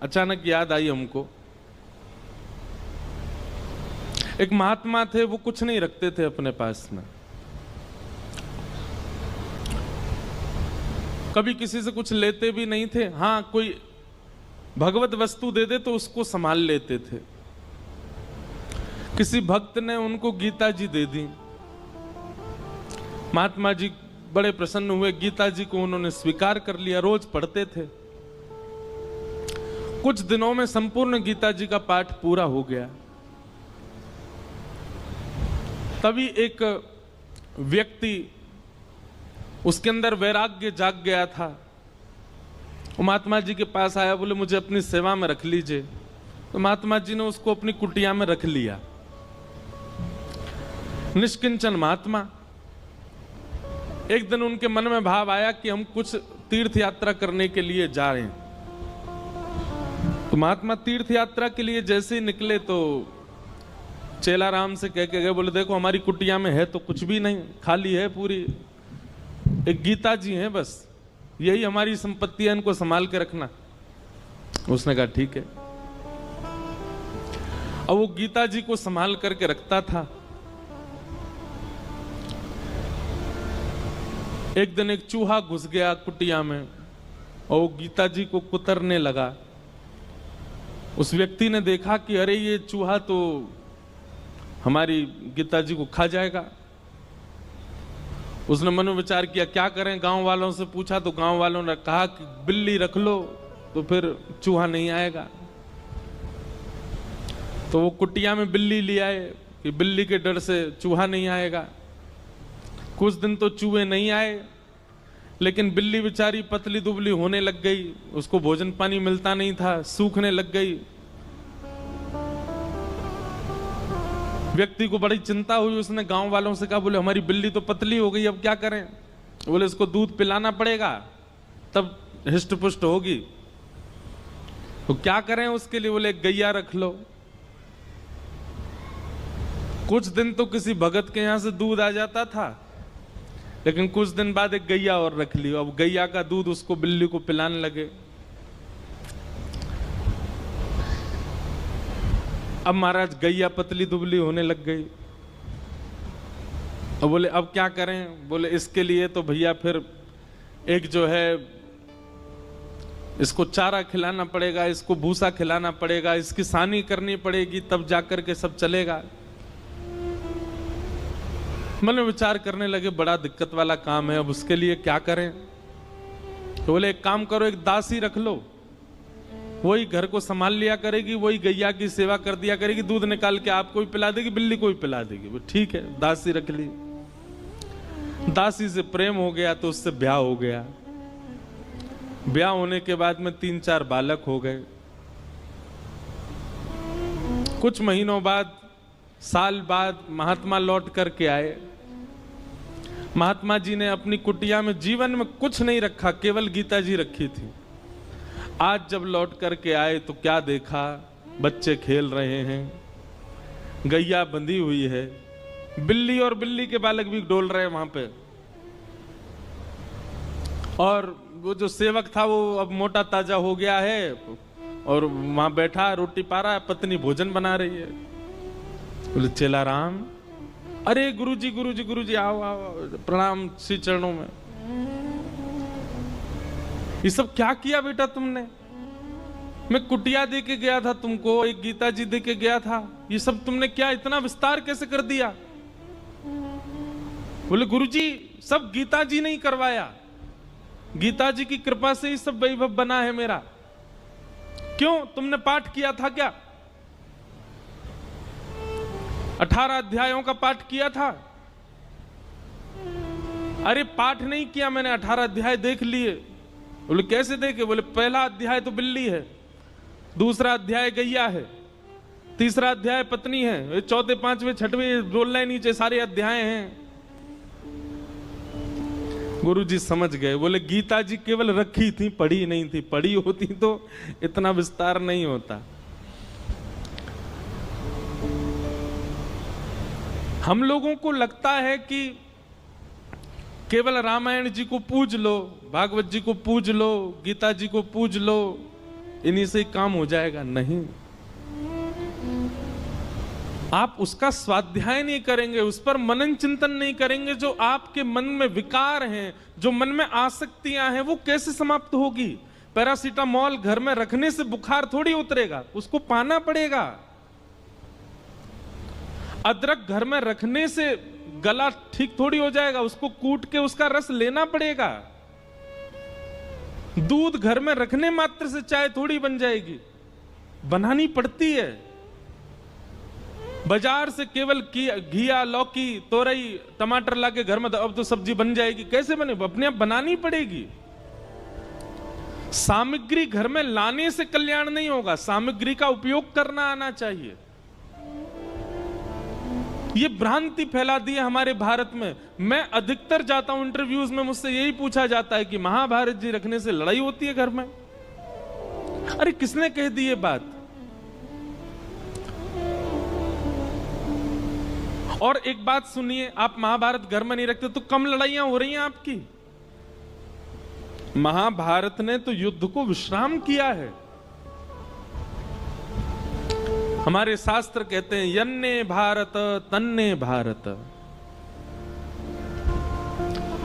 अचानक याद आई हमको, एक महात्मा थे, वो कुछ नहीं रखते थे अपने पास में, कभी किसी से कुछ लेते भी नहीं थे। हाँ, कोई भगवत वस्तु दे दे तो उसको संभाल लेते थे। किसी भक्त ने उनको गीता जी दे दी, महात्मा जी बड़े प्रसन्न हुए, गीता जी को उन्होंने स्वीकार कर लिया, रोज पढ़ते थे। कुछ दिनों में संपूर्ण गीता जी का पाठ पूरा हो गया। तभी एक व्यक्ति, उसके अंदर वैराग्य जाग गया था, वो महात्मा जी के पास आया, बोले मुझे अपनी सेवा में रख लीजिए। तो महात्मा जी ने उसको अपनी कुटिया में रख लिया। निष्किंचन महात्मा। एक दिन उनके मन में भाव आया कि हम कुछ तीर्थ यात्रा करने के लिए जा रहे हैं। तो महात्मा तीर्थ यात्रा के लिए जैसे ही निकले तो चेला राम से कह के गए, बोले देखो हमारी कुटिया में है तो कुछ भी नहीं, खाली है पूरी, एक गीता जी हैं बस, यही हमारी संपत्ति है, इनको संभाल के रखना। उसने कहा ठीक है। अब वो गीता जी को संभाल करके रखता था। एक दिन एक चूहा घुस गया कुटिया में और वो गीता जी को कुतरने लगा। उस व्यक्ति ने देखा कि अरे ये चूहा तो हमारी गीता जी को खा जाएगा। उसने मनोविचार किया क्या करें, गांव वालों से पूछा तो गांव वालों ने कहा कि बिल्ली रख लो तो फिर चूहा नहीं आएगा। तो वो कुटिया में बिल्ली ले आए कि बिल्ली के डर से चूहा नहीं आएगा। कुछ दिन तो चूहे नहीं आए, लेकिन बिल्ली बेचारी पतली दुबली होने लग गई, उसको भोजन पानी मिलता नहीं था, सूखने लग गई। व्यक्ति को बड़ी चिंता हुई, उसने गांव वालों से कहा, बोले हमारी बिल्ली तो पतली हो गई, अब क्या करें? बोले इसको दूध पिलाना पड़ेगा तब हिष्ट पुष्ट होगी। तो क्या करें उसके लिए? बोले गैया रख लो। कुछ दिन तो किसी भगत के यहां से दूध आ जाता था, लेकिन कुछ दिन बाद एक गैया और रख ली। अब गैया का दूध उसको बिल्ली को पिलाने लगे। अब महाराज गैया पतली दुबली होने लग गई। अब बोले अब क्या करें? बोले इसके लिए तो भैया फिर एक जो है इसको चारा खिलाना पड़ेगा, इसको भूसा खिलाना पड़ेगा, इसकी सानी करनी पड़ेगी, तब जाकर के सब चलेगा। मन में विचार करने लगे बड़ा दिक्कत वाला काम है, अब उसके लिए क्या करें? तो बोले एक काम करो, एक दासी रख लो, वही घर को संभाल लिया करेगी, वही गैया की सेवा कर दिया करेगी, दूध निकाल के आपको भी पिला देगी, बिल्ली को भी पिला देगी। वो ठीक है, दासी रख ली। दासी से प्रेम हो गया तो उससे ब्याह हो गया। ब्याह होने के बाद में 3-4 बालक हो गए। कुछ महीनों बाद, साल बाद महात्मा लौट करके आए। महात्मा जी ने अपनी कुटिया में जीवन में कुछ नहीं रखा, केवल गीता जी रखी थी। आज जब लौट करके आए तो क्या देखा, बच्चे खेल रहे हैं, गैया बंधी हुई है, बिल्ली और बिल्ली के बालक भी डोल रहे हैं वहां पे, और वो जो सेवक था वो अब मोटा ताजा हो गया है और वहां बैठा रोटी पा रहा है, पत्नी भोजन बना रही है। बोले चेला राम, अरे गुरुजी गुरुजी गुरुजी आओ आओ, प्रणाम श्री चरणों में। ये सब क्या किया बेटा तुमने? मैं कुटिया दे के गया था तुमको, एक गीता जी दे के गया था, ये सब तुमने क्या इतना विस्तार कैसे कर दिया? बोले गुरुजी सब गीता जी ने ही करवाया, गीता जी की कृपा से ही सब वैभव बना है मेरा। क्यों, तुमने पाठ किया था क्या? 18 अध्यायों का पाठ किया था? अरे पाठ नहीं किया मैंने, 18 अध्याय देख लिए। बोले कैसे देखे? बोले पहला अध्याय तो बिल्ली है, दूसरा अध्याय गैया है, तीसरा अध्याय पत्नी है, चौथे पांचवें छठवें रोल लाइन नीचे सारे अध्याय हैं। गुरुजी समझ गए। बोले गीता जी केवल रखी थी, पढ़ी नहीं थी, पढ़ी होती तो इतना विस्तार नहीं होता। हम लोगों को लगता है कि केवल रामायण जी को पूज लो, भागवत जी को पूज लो, गीता जी को पूज लो, इन्हीं से काम हो जाएगा, नहीं। आप उसका स्वाध्याय नहीं करेंगे, उस पर मनन चिंतन नहीं करेंगे, जो आपके मन में विकार हैं, जो मन में आसक्तियां हैं, वो कैसे समाप्त होगी? पैरासीटामोल घर में रखने से बुखार थोड़ी उतरेगा, उसको पाना पड़ेगा। अदरक घर में रखने से गला ठीक थोड़ी हो जाएगा, उसको कूट के उसका रस लेना पड़ेगा। दूध घर में रखने मात्र से चाय थोड़ी बन जाएगी, बनानी पड़ती है। बाजार से केवल घिया, लौकी, तोरई, टमाटर लाके घर में अब तो सब्जी बन जाएगी, कैसे बने? अपने आप बनानी पड़ेगी। सामग्री घर में लाने से कल्याण नहीं होगा, सामग्री का उपयोग करना आना चाहिए। ये भ्रांति फैला दी है हमारे भारत में। मैं अधिकतर जाता हूं इंटरव्यूज में, मुझसे यही पूछा जाता है कि महाभारत जी रखने से लड़ाई होती है घर में। अरे किसने कह दी ये बात? और एक बात सुनिए, आप महाभारत घर में नहीं रखते तो कम लड़ाइयां हो रही हैं आपकी। महाभारत ने तो युद्ध को विश्राम किया है। हमारे शास्त्र कहते हैं यन्ने भारत तन्ने भारत।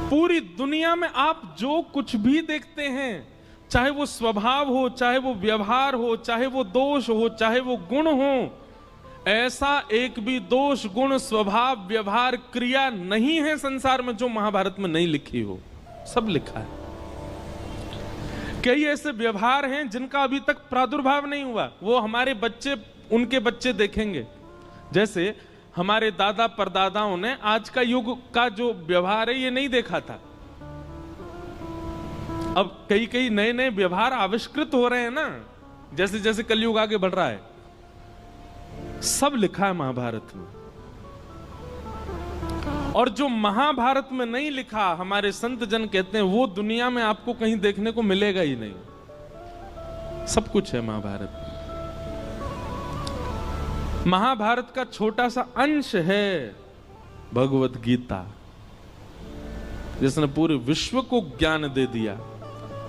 पूरी दुनिया में आप जो कुछ भी देखते हैं, चाहे वो स्वभाव हो, चाहे वो व्यवहार हो, चाहे वो दोष हो, चाहे वो गुण हो, ऐसा एक भी दोष, गुण, स्वभाव, व्यवहार, क्रिया नहीं है संसार में जो महाभारत में नहीं लिखी हो। सब लिखा है। कई ऐसे व्यवहार हैं जिनका अभी तक प्रादुर्भाव नहीं हुआ, वो हमारे बच्चे, उनके बच्चे देखेंगे। जैसे हमारे दादा परदादाओं ने आज का युग का जो व्यवहार है ये नहीं देखा था। अब कई कई नए नए व्यवहार आविष्कृत हो रहे हैं ना, जैसे जैसे कलयुग आगे बढ़ रहा है। सब लिखा है महाभारत में। और जो महाभारत में नहीं लिखा, हमारे संत जन कहते हैं वो दुनिया में आपको कहीं देखने को मिलेगा ही नहीं। सब कुछ है महाभारत में। महाभारत का छोटा सा अंश है भगवत गीता, जिसने पूरे विश्व को ज्ञान दे दिया।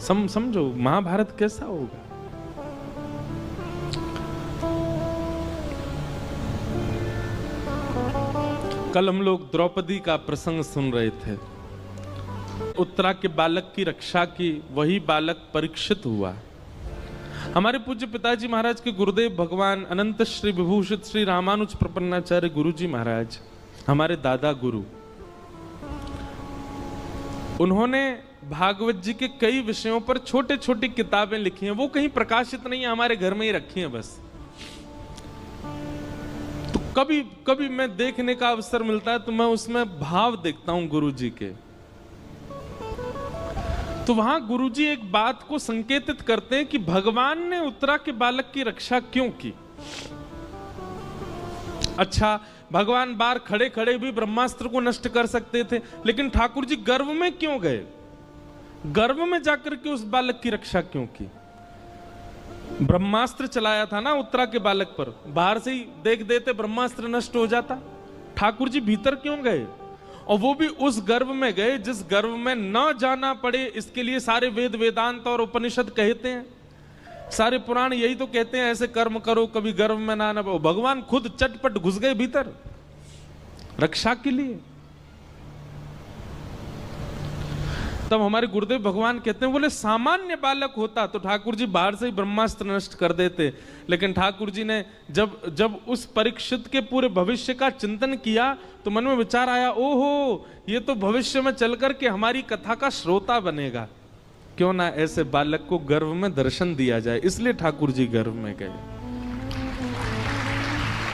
समझो महाभारत कैसा होगा। कल हम लोग द्रौपदी का प्रसंग सुन रहे थे। उत्तरा के बालक की रक्षा की वही बालक परीक्षित हुआ। हमारे पूज्य पिताजी महाराज के गुरुदेव भगवान अनंत श्री विभूषित श्री रामानुज प्रपन्नाचार्य गुरु जी महाराज, हमारे दादा गुरु, उन्होंने भागवत जी के कई विषयों पर छोटे छोटी किताबें लिखी हैं। वो कहीं प्रकाशित नहीं है, हमारे घर में ही रखी हैं बस। तो कभी कभी मैं देखने का अवसर मिलता है तो मैं उसमें भाव देखता हूं गुरु जी के। तो वहां गुरुजी एक बात को संकेतित करते हैं कि भगवान ने उत्तरा के बालक की रक्षा क्यों की। अच्छा, भगवान बाहर खड़े खड़े भी ब्रह्मास्त्र को नष्ट कर सकते थे, लेकिन ठाकुर जी गर्भ में क्यों गए? गर्भ में जाकर के उस बालक की रक्षा क्यों की? ब्रह्मास्त्र चलाया था ना उत्तरा के बालक पर, बाहर से ही देख देते ब्रह्मास्त्र नष्ट हो जाता। ठाकुर जी भीतर क्यों गए? और वो भी उस गर्भ में गए जिस गर्भ में न जाना पड़े। इसके लिए सारे वेद वेदांत और उपनिषद कहते हैं, सारे पुराण यही तो कहते हैं, ऐसे कर्म करो कभी गर्भ में ना पड़ो। भगवान खुद चटपट घुस गए भीतर रक्षा के लिए। तब हमारे गुरुदेव भगवान कहते हैं, बोले सामान्य बालक होता तो ठाकुर जी बाहर से ही ब्रह्मास्त्र नष्ट कर देते, लेकिन ठाकुर जी ने जब उस परीक्षित के पूरे भविष्य का चिंतन किया तो मन में विचार आया, ओहो ये तो भविष्य में चलकर के हमारी कथा का श्रोता बनेगा, क्यों ना ऐसे बालक को गर्भ में दर्शन दिया जाए। इसलिए ठाकुर जी गर्भ में गए।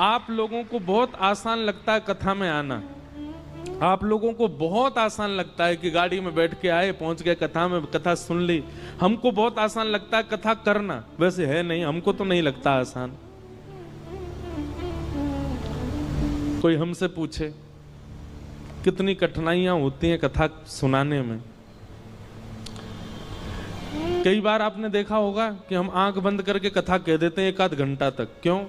आप लोगों को बहुत आसान लगता है कथा में आना, आप लोगों को बहुत आसान लगता है कि गाड़ी में बैठ के आए, पहुंच गए कथा में, कथा सुन ली। हमको बहुत आसान लगता है कथा करना, वैसे है नहीं, हमको तो नहीं लगता आसान। कोई हमसे पूछे कितनी कठिनाइयां होती हैं कथा सुनाने में। कई बार आपने देखा होगा कि हम आंख बंद करके कथा कह देते हैं एक आध घंटा तक। क्यों?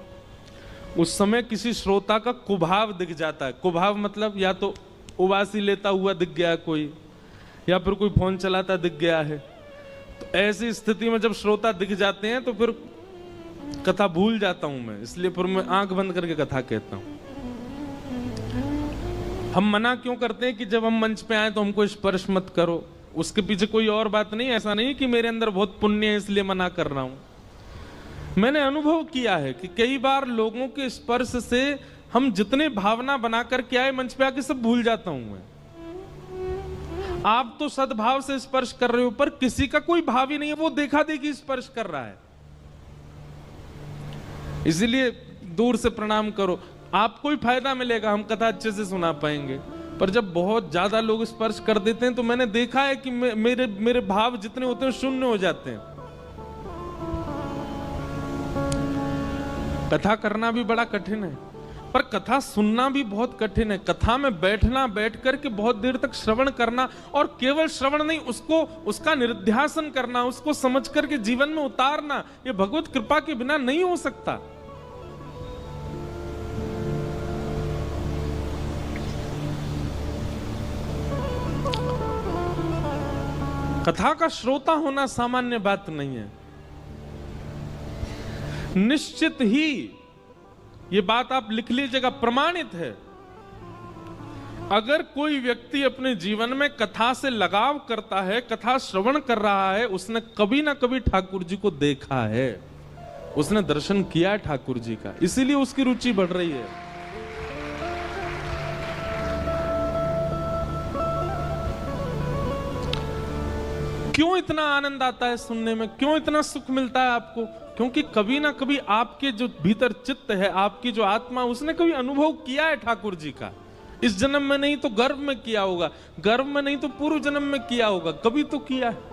उस समय किसी श्रोता का कुभाव दिख जाता है। कुभाव मतलब या तो उबासी लेता हुआ दिख गया कोई, या फिर कोई फोन चलाता दिख गया है, तो ऐसी स्थिति में जब श्रोता दिख जाते हैं तो फिर कथा भूल जाता हूं मैं, इसलिए फिर मैं आंख बंद करके कथा कहता हूं। हम मना क्यों करते हैं कि जब हम मंच पे आए तो हमको स्पर्श मत करो, उसके पीछे कोई और बात नहीं। ऐसा नहीं कि मेरे अंदर बहुत पुण्य है इसलिए मना कर रहा हूं। मैंने अनुभव किया है कि कई बार लोगों के स्पर्श से हम जितने भावना बना करके आए मंच पे आके सब भूल जाता हूं मैं। आप तो सद्भाव से स्पर्श कर रहे हो, पर किसी का कोई भाव ही नहीं है, वो देखा देखी स्पर्श कर रहा है, इसीलिए दूर से प्रणाम करो। आपको ही फायदा मिलेगा, हम कथा अच्छे से सुना पाएंगे। पर जब बहुत ज्यादा लोग स्पर्श कर देते हैं तो मैंने देखा है कि मेरे भाव जितने होते हैं शून्य हो जाते हैं। कथा करना भी बड़ा कठिन है, पर कथा सुनना भी बहुत कठिन है। कथा में बैठना, बैठ करके बहुत देर तक श्रवण करना, और केवल श्रवण नहीं, उसका निधिध्यासन करना, उसको समझ करके जीवन में उतारना, ये भगवत कृपा के बिना नहीं हो सकता। कथा का श्रोता होना सामान्य बात नहीं है। निश्चित ही ये बात आप लिख लीजिएगा, प्रमाणित है। अगर कोई व्यक्ति अपने जीवन में कथा से लगाव करता है, कथा श्रवण कर रहा है, उसने कभी ना कभी ठाकुर जी को देखा है, उसने दर्शन किया है ठाकुर जी का, इसीलिए उसकी रुचि बढ़ रही है। क्यों इतना आनंद आता है सुनने में, क्यों इतना सुख मिलता है आपको? क्योंकि कभी ना कभी आपके जो भीतर चित्त है, आपकी जो आत्मा, उसने कभी अनुभव किया है ठाकुर जी का। इस जन्म में नहीं तो गर्भ में किया होगा, गर्भ में नहीं तो पूर्व जन्म में किया होगा, कभी तो किया है।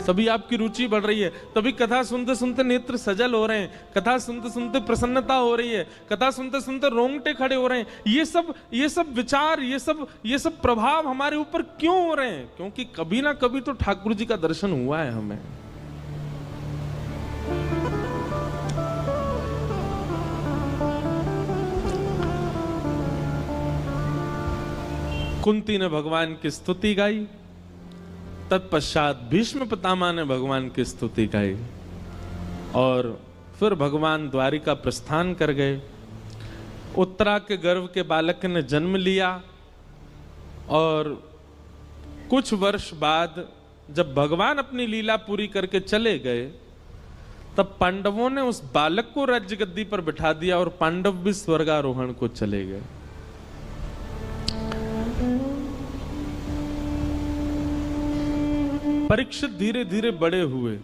तभी आपकी रुचि बढ़ रही है, तभी कथा सुनते सुनते नेत्र सजल हो रहे हैं, कथा सुनते सुनते प्रसन्नता हो रही है, कथा सुनते सुनते रोंगटे खड़े हो रहे हैं। ये सब विचार, ये सब प्रभाव हमारे ऊपर क्यों हो रहे हैं? क्योंकि कभी ना कभी तो ठाकुर जी का दर्शन हुआ है हमें। कुंती ने भगवान की स्तुति गाई, तत्पश्चात भीष्म पितामह ने भगवान की स्तुति गाई, और फिर भगवान द्वारिका प्रस्थान कर गए। उत्तरा के गर्भ के बालक ने जन्म लिया, और कुछ वर्ष बाद जब भगवान अपनी लीला पूरी करके चले गए, तब पांडवों ने उस बालक को राज्य गद्दी पर बिठा दिया, और पांडव भी स्वर्गारोहण को चले गए। परीक्षित धीरे धीरे बड़े हुए,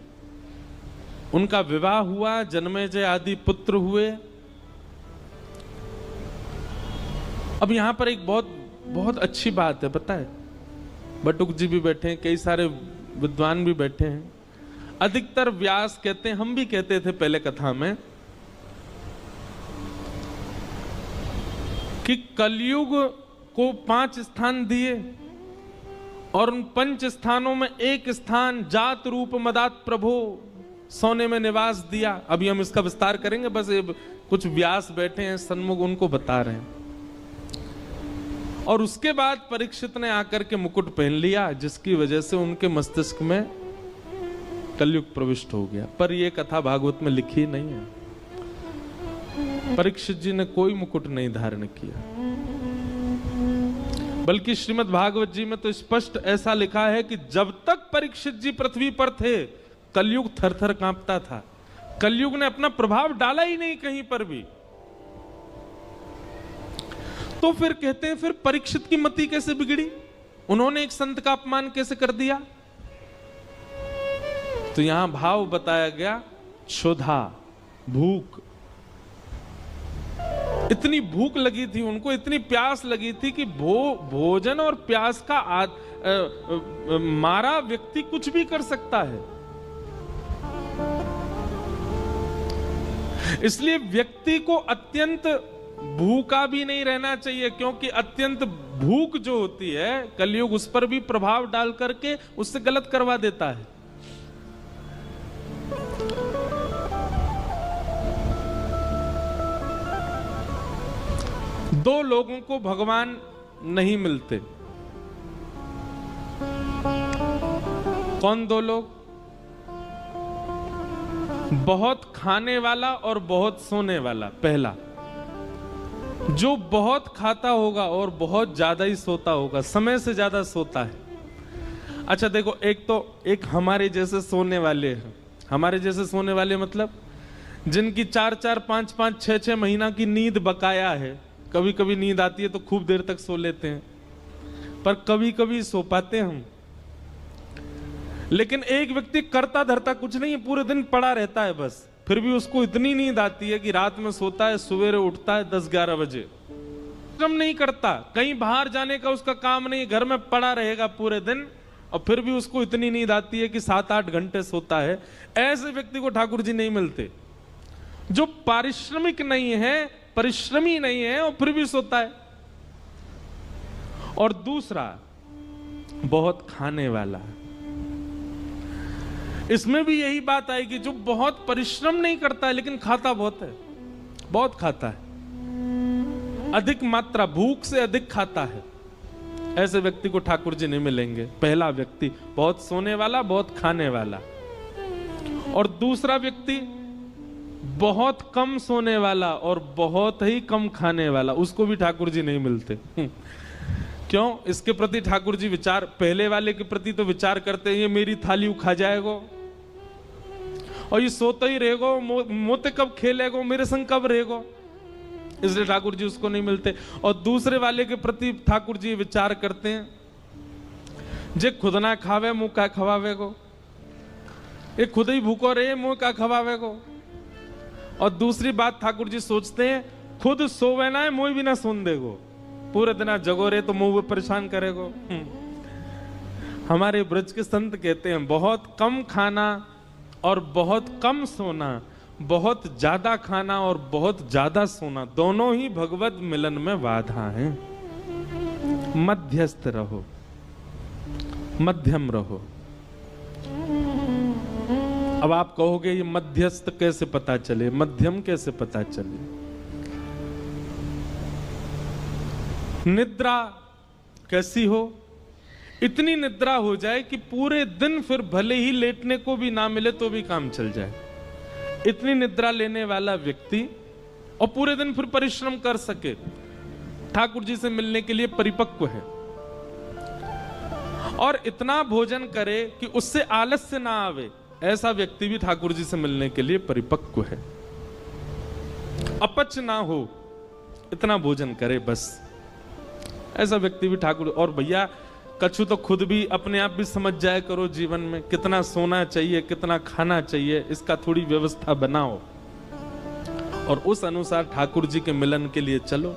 उनका विवाह हुआ, जन्मेजय आदि पुत्र हुए। अब यहां पर एक बहुत अच्छी बात है, पता है? बटुक जी भी बैठे हैं, कई सारे विद्वान भी बैठे हैं। अधिकतर व्यास कहते हैं, हम भी कहते थे पहले कथा में, कि कलयुग को 5 स्थान दिए, और उन 5 स्थानों में एक स्थान जात रूप मदात प्रभो सोने में निवास दिया। अभी हम इसका विस्तार करेंगे, बस कुछ व्यास बैठे हैं सन्मुख, उनको बता रहे हैं। और उसके बाद परीक्षित ने आकर के मुकुट पहन लिया, जिसकी वजह से उनके मस्तिष्क में कलयुग प्रविष्ट हो गया। पर यह कथा भागवत में लिखी नहीं है। परीक्षित जी ने कोई मुकुट नहीं धारण किया, बल्कि श्रीमद् भागवत जी में तो स्पष्ट ऐसा लिखा है कि जब तक परीक्षित जी पृथ्वी पर थे, कलयुग थर-थर कांपता था। कलयुग ने अपना प्रभाव डाला ही नहीं कहीं पर भी। तो फिर कहते हैं, फिर परीक्षित की मति कैसे बिगड़ी? उन्होंने एक संत का अपमान कैसे कर दिया? तो यहां भाव बताया गया, क्षुधा, भूख। इतनी भूख लगी थी उनको, इतनी प्यास लगी थी कि भोजन और प्यास का मारा व्यक्ति कुछ भी कर सकता है। इसलिए व्यक्ति को अत्यंत भूखा भी नहीं रहना चाहिए, क्योंकि अत्यंत भूख जो होती है, कलयुग उस पर भी प्रभाव डाल करके उससे गलत करवा देता है। दो लोगों को भगवान नहीं मिलते, कौन दो लोग? बहुत खाने वाला और बहुत सोने वाला। पहला, जो बहुत खाता होगा और बहुत ज्यादा ही सोता होगा, समय से ज्यादा सोता है। अच्छा देखो, एक हमारे जैसे सोने वाले हैं। हमारे जैसे सोने वाले मतलब जिनकी 4-4, 5-5, 6-6 महीना की नींद बकाया है। कभी कभी नींद आती है तो खूब देर तक सो लेते हैं, पर कभी कभी सो पाते हैं हम। लेकिन एक व्यक्ति करता धरता कुछ नहीं है, पूरे दिन पड़ा रहता है बस, फिर भी उसको इतनी नींद आती है कि रात में सोता है, सवेरे उठता है 10-11 बजे। काम नहीं करता, कहीं बाहर जाने का उसका काम नहीं, घर में पड़ा रहेगा पूरे दिन, और फिर भी उसको इतनी नींद आती है कि 7-8 घंटे सोता है। ऐसे व्यक्ति को ठाकुर जी नहीं मिलते, जो पारिश्रमिक नहीं है, परिश्रमी नहीं है और फिर भी सोता है। और दूसरा, बहुत खाने वाला। इसमें भी यही बात आएगी, जो बहुत परिश्रम नहीं करता है लेकिन खाता बहुत है, बहुत खाता है, अधिक मात्रा, भूख से अधिक खाता है। ऐसे व्यक्ति को ठाकुर जी नहीं मिलेंगे। पहला व्यक्ति बहुत सोने वाला, बहुत खाने वाला। और दूसरा व्यक्ति बहुत कम सोने वाला और बहुत ही कम खाने वाला, उसको भी ठाकुर जी नहीं मिलते। क्यों? इसके प्रति ठाकुर जी विचार, पहले वाले के प्रति तो विचार करते हैं, ये मेरी थाली खा जाएगो और ये सोता ही रहेगो, मोते कब खेलेगो, मेरे संग कब रहेगो, इसलिए ठाकुर जी उसको नहीं मिलते। और दूसरे वाले के प्रति ठाकुर जी विचार करते हैं, जे खुद ना खावे मुंह का खवावेगो, ये खुद ही भूखो रहे मुंह का खवावेगो। और दूसरी बात ठाकुर जी सोचते हैं, खुद सोवे ना है मुंह भी ना सुन देगो, पूरे दिन जगो रहे तो मुंह परेशान करेगो। हमारे ब्रज के संत कहते हैं, बहुत कम खाना और बहुत कम सोना, बहुत ज्यादा खाना और बहुत ज्यादा सोना, दोनों ही भगवत मिलन में बाधा हैं। मध्यस्थ रहो, मध्यम रहो। अब आप कहोगे ये मध्यस्थ कैसे पता चले, मध्यम कैसे पता चले? निद्रा कैसी हो? इतनी निद्रा हो जाए कि पूरे दिन फिर भले ही लेटने को भी ना मिले तो भी काम चल जाए। इतनी निद्रा लेने वाला व्यक्ति, और पूरे दिन फिर परिश्रम कर सके, ठाकुर जी से मिलने के लिए परिपक्व है। और इतना भोजन करे कि उससे आलस्य ना आवे, ऐसा व्यक्ति भी ठाकुर जी से मिलने के लिए परिपक्व है। अपच ना हो, इतना भोजन करे बस, ऐसा व्यक्ति भी ठाकुर। और भैया कछु तो खुद भी अपने आप भी समझ जाया करो, जीवन में कितना सोना चाहिए, कितना खाना चाहिए, इसका थोड़ी व्यवस्था बनाओ और उस अनुसार ठाकुर जी के मिलन के लिए चलो।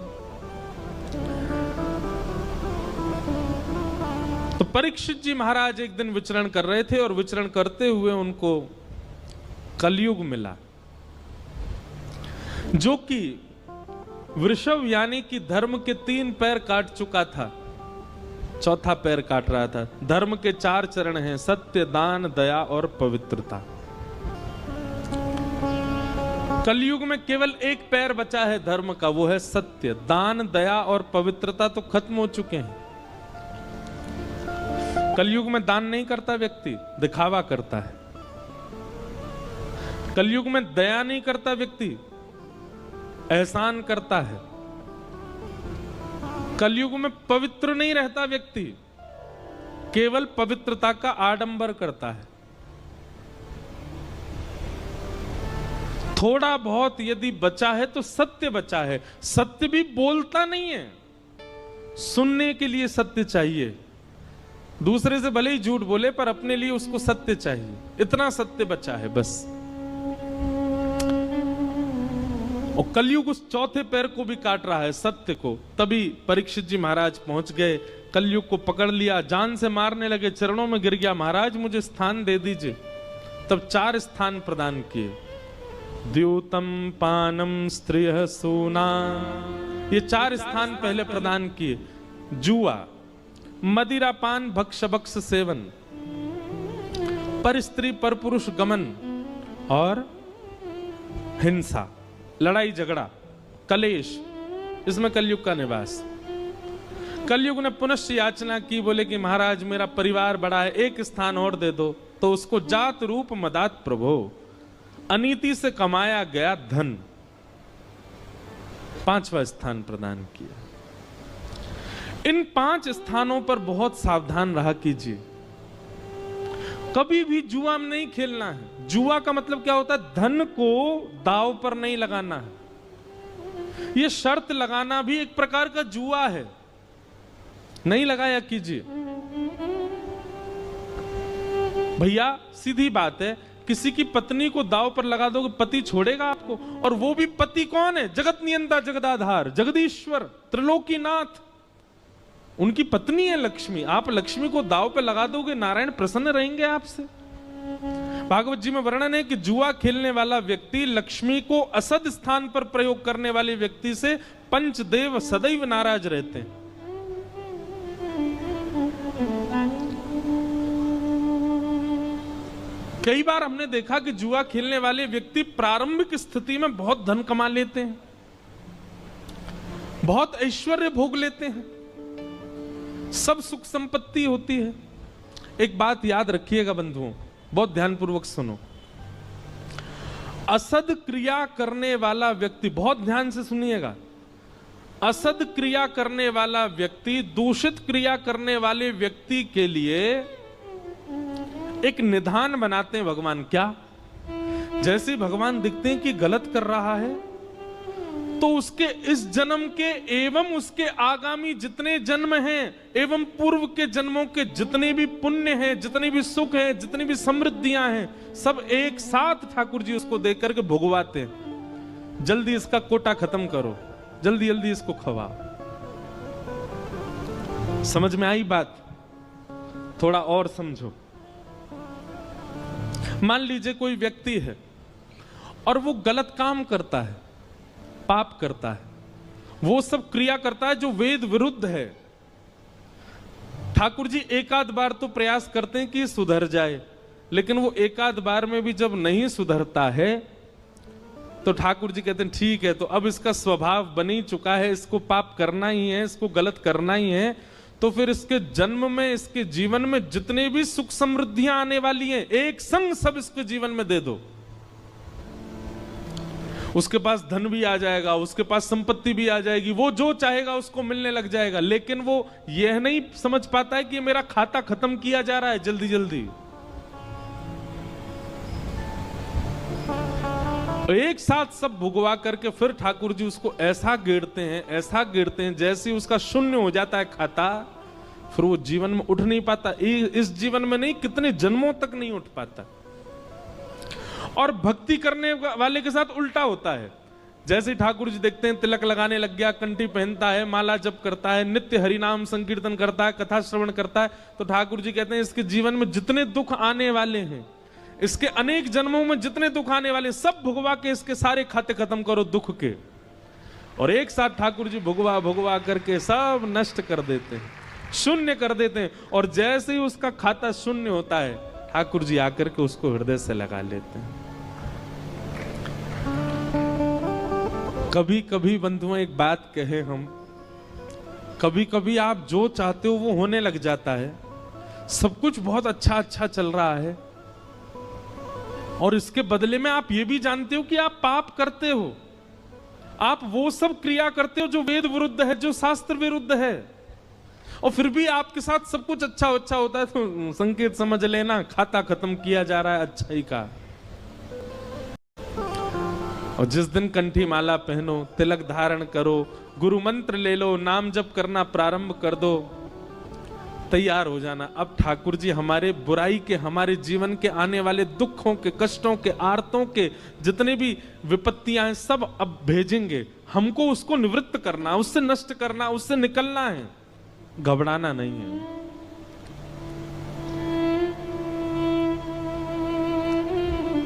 तो परीक्षित जी महाराज एक दिन विचरण कर रहे थे और विचरण करते हुए उनको कलयुग मिला, जो कि वृषभ यानी कि धर्म के 3 पैर काट चुका था, चौथा पैर काट रहा था। धर्म के 4 चरण हैं, सत्य, दान, दया और पवित्रता। कलयुग में केवल 1 पैर बचा है धर्म का, वो है सत्य। दान, दया और पवित्रता तो खत्म हो चुके हैं। कलयुग में दान नहीं करता व्यक्ति, दिखावा करता है। कलयुग में दया नहीं करता व्यक्ति, एहसान करता है। कलयुग में पवित्र नहीं रहता व्यक्ति, केवल पवित्रता का आडंबर करता है। थोड़ा बहुत यदि बचा है तो सत्य बचा है। सत्य भी बोलता नहीं है, सुनने के लिए सत्य चाहिए। दूसरे से भले ही झूठ बोले पर अपने लिए उसको सत्य चाहिए, इतना सत्य बचा है बस। और कलयुग उस चौथे पैर को भी काट रहा है, सत्य को। तभी परीक्षित जी महाराज पहुंच गए, कलयुग को पकड़ लिया, जान से मारने लगे, चरणों में गिर गया, महाराज मुझे स्थान दे दीजिए। तब 4 स्थान प्रदान किए, द्यूतम, पानम, स्त्रिय, सूना, ये 4 स्थान पहले प्रदान किए। जुआ, मदिरा पान, भक्ष भक्ष सेवन, पर स्त्री पर पुरुष गमन और हिंसा, लड़ाई झगड़ा, कलेश, इसमें कलयुग का निवास। कलयुग ने पुनश्च याचना की, बोले कि महाराज मेरा परिवार बड़ा है, एक स्थान और दे दो। तो उसको जात रूप मदात प्रभो, अनीति से कमाया गया धन, 5वां स्थान प्रदान किया। इन 5 स्थानों पर बहुत सावधान रहा कीजिए। कभी भी जुआ में नहीं खेलना है। जुआ का मतलब क्या होता है? धन को दांव पर नहीं लगाना है। यह शर्त लगाना भी एक प्रकार का जुआ है, नहीं लगाया कीजिए। भैया सीधी बात है, किसी की पत्नी को दांव पर लगा दोगे, पति छोड़ेगा आपको? और वो भी पति कौन है? जगत नियंता, जगदाधार, जगदीश्वर, त्रिलोकीनाथ, उनकी पत्नी है लक्ष्मी। आप लक्ष्मी को दांव पे लगा दोगे, नारायण प्रसन्न रहेंगे आपसे। भागवत जी में वर्णन है कि जुआ खेलने वाला व्यक्ति लक्ष्मी को असद स्थान पर प्रयोग करने वाले व्यक्ति से पंचदेव सदैव नाराज रहते हैं। कई बार हमने देखा कि जुआ खेलने वाले व्यक्ति प्रारंभिक स्थिति में बहुत धन कमा लेते हैं, बहुत ऐश्वर्य भोग लेते हैं, सब सुख संपत्ति होती है। एक बात याद रखिएगा बंधुओं, बहुत ध्यानपूर्वक सुनो। असद क्रिया करने वाला व्यक्ति, बहुत ध्यान से सुनिएगा, असद क्रिया करने वाला व्यक्ति दूषित क्रिया करने वाले व्यक्ति के लिए एक निधान बनाते हैं भगवान। क्या? जैसे भगवान दिखते हैं कि गलत कर रहा है, तो उसके इस जन्म के एवं उसके आगामी जितने जन्म हैं एवं पूर्व के जन्मों के जितने भी पुण्य हैं, जितने भी सुख हैं, जितनी भी समृद्धियां हैं, सब एक साथ ठाकुर जी उसको देख करके भुगवाते हैं। जल्दी इसका कोटा खत्म करो, जल्दी जल्दी इसको खवाओ। समझ में आई बात? थोड़ा और समझो। मान लीजिए कोई व्यक्ति है और वो गलत काम करता है, पाप करता है, वो सब क्रिया करता है जो वेद विरुद्ध है। ठाकुर जी एकाध बार तो प्रयास करते हैं कि सुधर जाए, लेकिन वो एकाध बार में भी जब नहीं सुधरता है तो ठाकुर जी कहते हैं ठीक है, तो अब इसका स्वभाव बन ही चुका है, इसको पाप करना ही है, इसको गलत करना ही है, तो फिर इसके जन्म में, इसके जीवन में जितने भी सुख समृद्धियां आने वाली हैं, एक संग सब इसके जीवन में दे दो। उसके पास धन भी आ जाएगा, उसके पास संपत्ति भी आ जाएगी, वो जो चाहेगा उसको मिलने लग जाएगा। लेकिन वो यह नहीं समझ पाता है कि मेरा खाता खत्म किया जा रहा है जल्दी जल्दी। एक साथ सब भुगवा करके फिर ठाकुर जी उसको ऐसा गिरते हैं, ऐसा गिरते हैं, जैसे उसका शून्य हो जाता है खाता, फिर वो जीवन में उठ नहीं पाता। इस जीवन में नहीं, कितने जन्मों तक नहीं उठ पाता। और भक्ति करने वाले के साथ उल्टा होता है। जैसे ठाकुर जी देखते हैं तिलक लगाने लग गया, कंठी पहनता है, माला जप करता है, नित्य हरिनाम संकीर्तन करता है, कथा श्रवण करता है, तो ठाकुर जी कहते हैं इसके जीवन में जितने दुख आने वाले हैं, इसके अनेक जन्मों में जितने दुख आने वाले, सब भुगवा के इसके सारे खाते खत्म करो दुख के। और एक साथ ठाकुर जी भुगवा भुगवा करके सब नष्ट कर देते हैं, शून्य कर देते हैं। और जैसे ही उसका खाता शून्य होता है, ठाकुर जी आकर के उसको हृदय से लगा लेते हैं। कभी कभी बंधुओं एक बात कहे हम, कभी कभी आप जो चाहते हो वो होने लग जाता है, सब कुछ बहुत अच्छा अच्छा चल रहा है, और इसके बदले में आप ये भी जानते हो कि आप पाप करते हो, आप वो सब क्रिया करते हो जो वेद विरुद्ध है, जो शास्त्र विरुद्ध है, और फिर भी आपके साथ सब कुछ अच्छा अच्छा होता है, तो संकेत समझ लेना खाता खत्म किया जा रहा है अच्छाई का। और जिस दिन कंठी माला पहनो, तिलक धारण करो, गुरु मंत्र ले लो, नाम जप करना प्रारंभ कर दो, तैयार हो जाना। अब ठाकुर जी हमारे बुराई के, हमारे जीवन के आने वाले दुखों के, कष्टों के, आर्तों के जितने भी विपत्तियां हैं सब अब भेजेंगे। हमको उसको निवृत्त करना, उससे नष्ट करना, उससे निकलना है, घबराना नहीं है।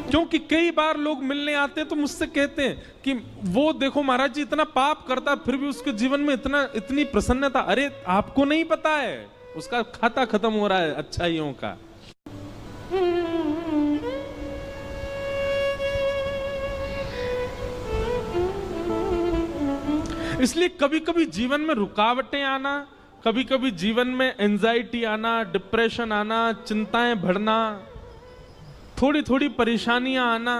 क्योंकि कई बार लोग मिलने आते हैं तो मुझसे कहते हैं कि वो देखो महाराज जी इतना पाप करता फिर भी उसके जीवन में इतनी प्रसन्नता। अरे आपको नहीं पता है, उसका खाता खत्म हो रहा है अच्छाइयों का। इसलिए कभी कभी जीवन में रुकावटें आना, कभी कभी जीवन में एंजाइटी आना, डिप्रेशन आना, चिंताएं बढ़ना, थोड़ी थोड़ी परेशानियां आना,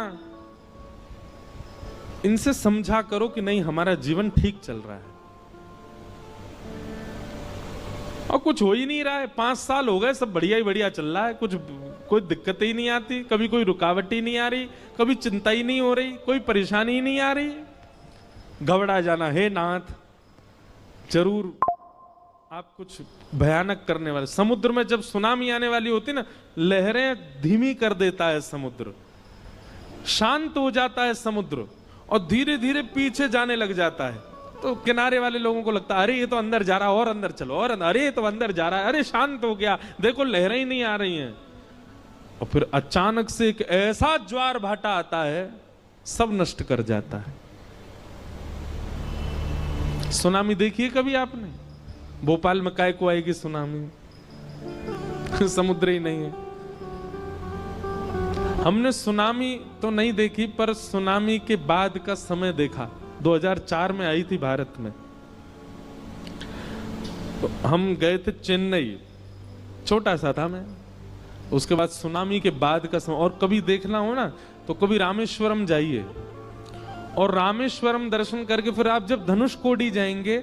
इनसे समझा करो कि नहीं हमारा जीवन ठीक चल रहा है और कुछ हो ही नहीं रहा है। 5 साल हो गए, सब बढ़िया ही बढ़िया चल रहा है, कुछ कोई दिक्कत ही नहीं आती, कभी कोई रुकावट ही नहीं आ रही, कभी चिंता ही नहीं हो रही, कोई परेशानी ही नहीं आ रही। घबरा जाना, हे नाथ जरूर आप कुछ भयानक करने वाले। समुद्र में जब सुनामी आने वाली होती ना, लहरें धीमी कर देता है समुद्र, शांत हो जाता है समुद्र और धीरे धीरे पीछे जाने लग जाता है। तो किनारे वाले लोगों को लगता है अरे ये तो अंदर जा रहा, और अंदर चलो, और अरे ये तो अंदर जा रहा है, अरे शांत हो गया, देखो लहरें ही नहीं आ रही हैं। और फिर अचानक से एक ऐसा ज्वार भाटा आता है, सब नष्ट कर जाता है। सुनामी देखिए कभी आपने? भोपाल में काय को आएगी सुनामी? समुद्र ही नहीं है। हमने सुनामी तो नहीं देखी, पर सुनामी के बाद का समय देखा। 2004 में आई थी भारत में, तो हम गए थे चेन्नई, छोटा सा था मैं। उसके बाद सुनामी के बाद का समय। और कभी देखना हो ना तो कभी रामेश्वरम जाइए, और रामेश्वरम दर्शन करके फिर आप जब धनुषकोडी जाएंगे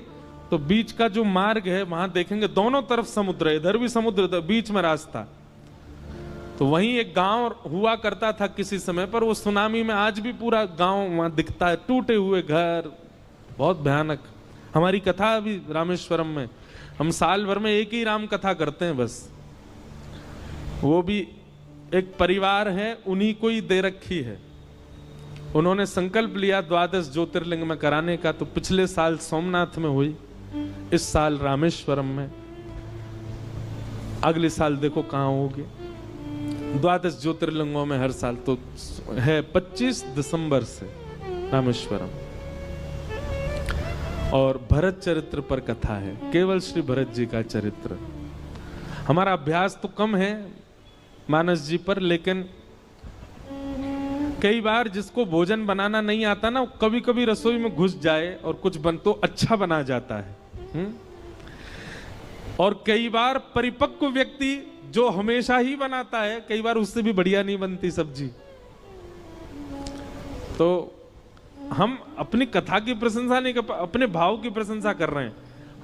तो बीच का जो मार्ग है वहां देखेंगे दोनों तरफ समुद्र है, इधर भी समुद्र, बीच में रास्ता। तो वहीं एक गांव हुआ करता था किसी समय पर, वो सुनामी में आज भी पूरा गांव वहां दिखता है, टूटे हुए घर, बहुत भयानक। हमारी कथा अभी रामेश्वरम में, हम साल भर में एक ही राम कथा करते हैं बस। वो भी एक परिवार है, उन्हीं को ही दे रखी है। उन्होंने संकल्प लिया 12 ज्योतिर्लिंग में कराने का, तो पिछले साल सोमनाथ में हुई, इस साल रामेश्वरम में, अगले साल देखो कहां होगी। 12 ज्योतिर्लिंगों में हर साल तो है 25 दिसंबर से रामेश्वरम। और भरत चरित्र पर कथा है, केवल श्री भरत जी का चरित्र। हमारा अभ्यास तो कम है मानस जी पर, लेकिन कई बार जिसको भोजन बनाना नहीं आता ना, कभी कभी रसोई में घुस जाए और कुछ बन तो अच्छा बना जाता है। और कई बार परिपक्व व्यक्ति जो हमेशा ही बनाता है, कई बार उससे भी बढ़िया नहीं बनती सब्जी। तो हम अपनी कथा की प्रशंसा नहीं कर, अपने भाव की प्रशंसा कर रहे हैं।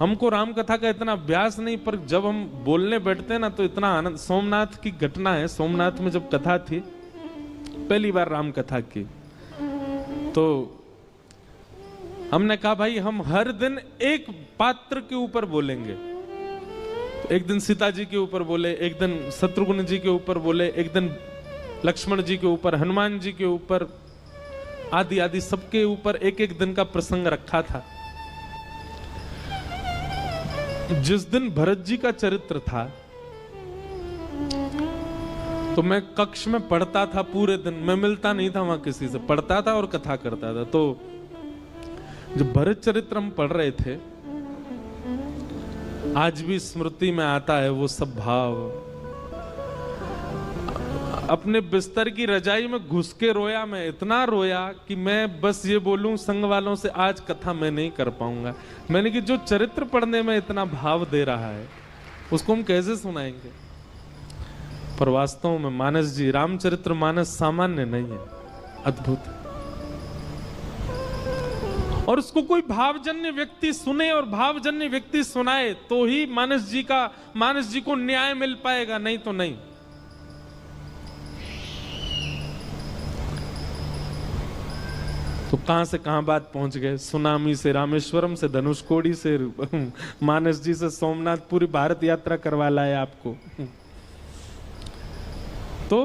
हमको राम कथा का इतना अभ्यास नहीं, पर जब हम बोलने बैठते हैं ना तो इतना आनंद। सोमनाथ की घटना है, सोमनाथ में जब कथा थी, पहली बार राम कथा की, तो हमने कहा भाई हम हर दिन एक पात्र के ऊपर बोलेंगे। तो एक दिन सीता जी के ऊपर बोले, एक दिन शत्रुघ्न जी के ऊपर बोले, एक दिन लक्ष्मण जी के ऊपर, हनुमान जी के ऊपर, आदि आदि सबके ऊपर एक एक दिन का प्रसंग रखा था। जिस दिन भरत जी का चरित्र था तो मैं कक्ष में पढ़ता था पूरे दिन, मैं मिलता नहीं था वहां किसी से, पढ़ता था और कथा करता था। तो जब भरत चरित्र हम पढ़ रहे थे, आज भी स्मृति में आता है वो सब भाव। अपने बिस्तर की रजाई में घुस के रोया, मैं इतना रोया कि मैं बस ये बोलूं संग वालों से, आज कथा मैं नहीं कर पाऊंगा। मैंने कि जो चरित्र पढ़ने में इतना भाव दे रहा है उसको हम कैसे सुनाएंगे। पर वास्तव में मानस जी, रामचरित्र मानस सामान्य नहीं है, अद्भुत है। और उसको कोई भावजन्य व्यक्ति सुने और भावजन्य व्यक्ति सुनाए तो ही मानस जी को न्याय मिल पाएगा, नहीं तो नहीं। तो कहां से कहां बात पहुंच गए, सुनामी से रामेश्वरम से धनुषकोडी से मानस जी से सोमनाथ, पूरी भारत यात्रा करवा लाया आपको। तो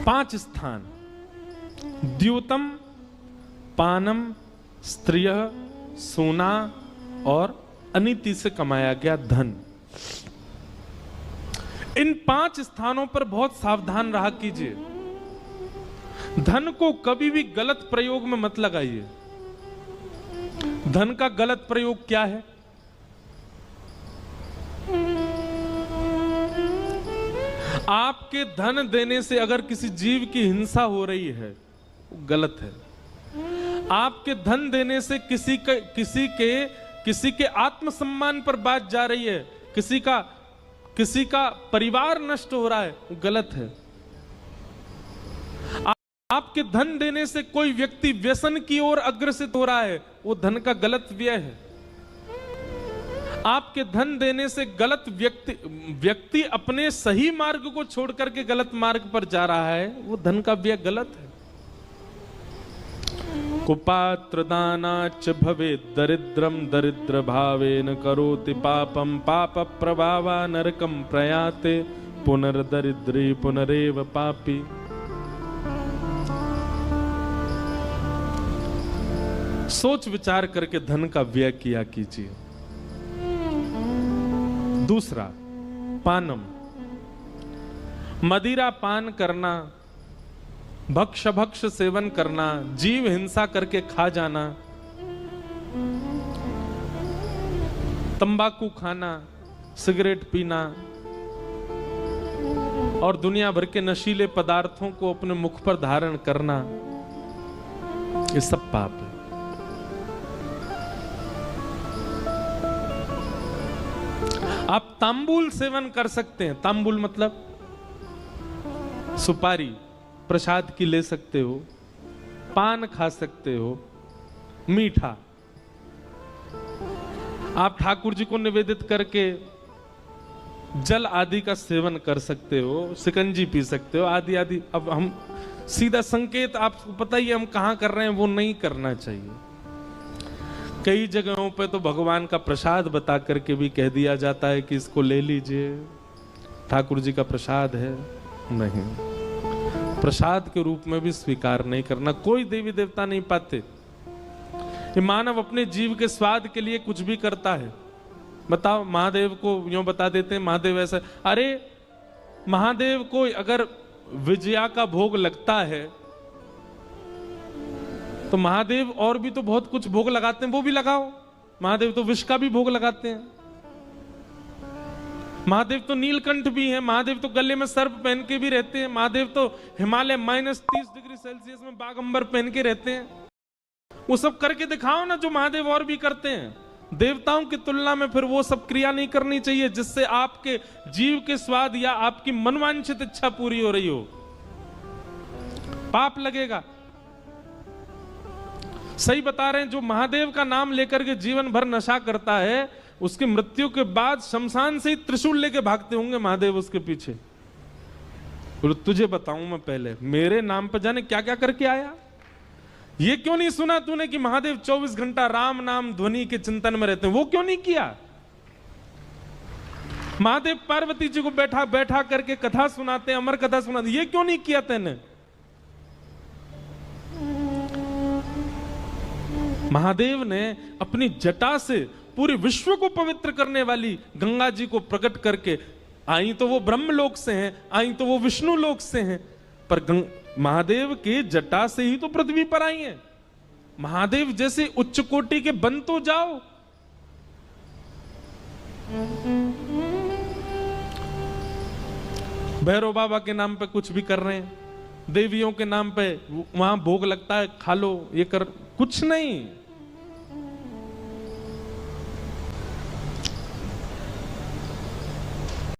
5 स्थान, द्यूतम, पानम, स्त्रिय, सोना और अनीति से कमाया गया धन। इन 5 स्थानों पर बहुत सावधान रहा कीजिए। धन को कभी भी गलत प्रयोग में मत लगाइए। धन का गलत प्रयोग क्या है? आपके धन देने से अगर किसी जीव की हिंसा हो रही है, वो गलत है। आपके धन देने से किसी के आत्मसम्मान पर बात जा रही है, किसी का परिवार नष्ट हो रहा है, वो गलत है। आपके धन देने से कोई व्यक्ति व्यसन की ओर अग्रसित हो रहा है, वो धन का गलत व्यय है। आपके धन देने से गलत व्यक्ति अपने सही मार्ग को छोड़ करके गलत मार्ग पर जा रहा है, वो धन का व्यय गलत है। कुपात्र दानाच भवेत् दरिद्रम दरिद्र भावेन करोति पापम पाप प्रभावा नरकम प्रयाते पुनर्दरिद्री पुनरेव पापी। सोच विचार करके धन का व्यय किया कीजिए। दूसरा, पानम, मदिरा पान करना, भक्ष सेवन करना, जीव हिंसा करके खा जाना, तंबाकू खाना, सिगरेट पीना और दुनिया भर के नशीले पदार्थों को अपने मुख पर धारण करना, ये सब पाप है। आप तांबूल सेवन कर सकते हैं। तांबूल मतलब सुपारी प्रसाद की ले सकते हो, पान खा सकते हो, मीठा आप ठाकुर जी को निवेदित करके जल आदि का सेवन कर सकते हो, शिकंजी पी सकते हो, आदि आदि। अब हम सीधा संकेत, आपको पता ही है हम कहां कर रहे हैं, वो नहीं करना चाहिए। कई जगहों पे तो भगवान का प्रसाद बता करके भी कह दिया जाता है कि इसको ले लीजिए, ठाकुर जी का प्रसाद है। नहीं, प्रसाद के रूप में भी स्वीकार नहीं करना। कोई देवी देवता नहीं पाते। ये मानव अपने जीव के स्वाद के लिए कुछ भी करता है। बताओ, महादेव को यूं बता देते हैं महादेव ऐसा। अरे महादेव को अगर विजया का भोग लगता है तो महादेव और भी तो बहुत कुछ भोग लगाते हैं, वो भी लगाओ। महादेव तो विष का भी भोग लगाते हैं। महादेव तो नीलकंठ भी है, महादेव तो गले में सर्प पहन के भी रहते हैं, महादेव तो हिमालय -30 डिग्री सेल्सियस में बागंबर पहन के रहते हैं। वो सब करके दिखाओ ना जो महादेव और भी करते हैं। देवताओं की तुलना में फिर वो सब क्रिया नहीं करनी चाहिए जिससे आपके जीव के स्वाद या आपकी मनवांछित इच्छा पूरी हो रही हो। पाप लगेगा। सही बता रहे हैं, जो महादेव का नाम लेकर के जीवन भर नशा करता है, उसकी मृत्यु के बाद शमशान से ही त्रिशूल लेके भागते होंगे महादेव उसके पीछे। बोलो तुझे बताऊं मैं, पहले मेरे नाम पर जाने क्या क्या करके आया। ये क्यों नहीं सुना तूने कि महादेव 24 घंटा राम नाम ध्वनि के चिंतन में रहते हैं? वो क्यों नहीं किया? महादेव पार्वती जी को बैठा बैठा करके कथा सुनाते हैं, अमर कथा सुनाते, ये क्यों नहीं किया तेने? महादेव ने अपनी जटा से पूरे विश्व को पवित्र करने वाली गंगा जी को प्रकट करके, आई तो वो ब्रह्मलोक से हैं, आई तो वो विष्णु लोक से हैं, पर महादेव के जटा से ही तो पृथ्वी पर आई हैं। महादेव जैसे उच्च कोटि के बन तो जाओ। भैरव बाबा के नाम पे कुछ भी कर रहे हैं, देवियों के नाम पे वहां भोग लगता है, खा लो, ये कर, कुछ नहीं।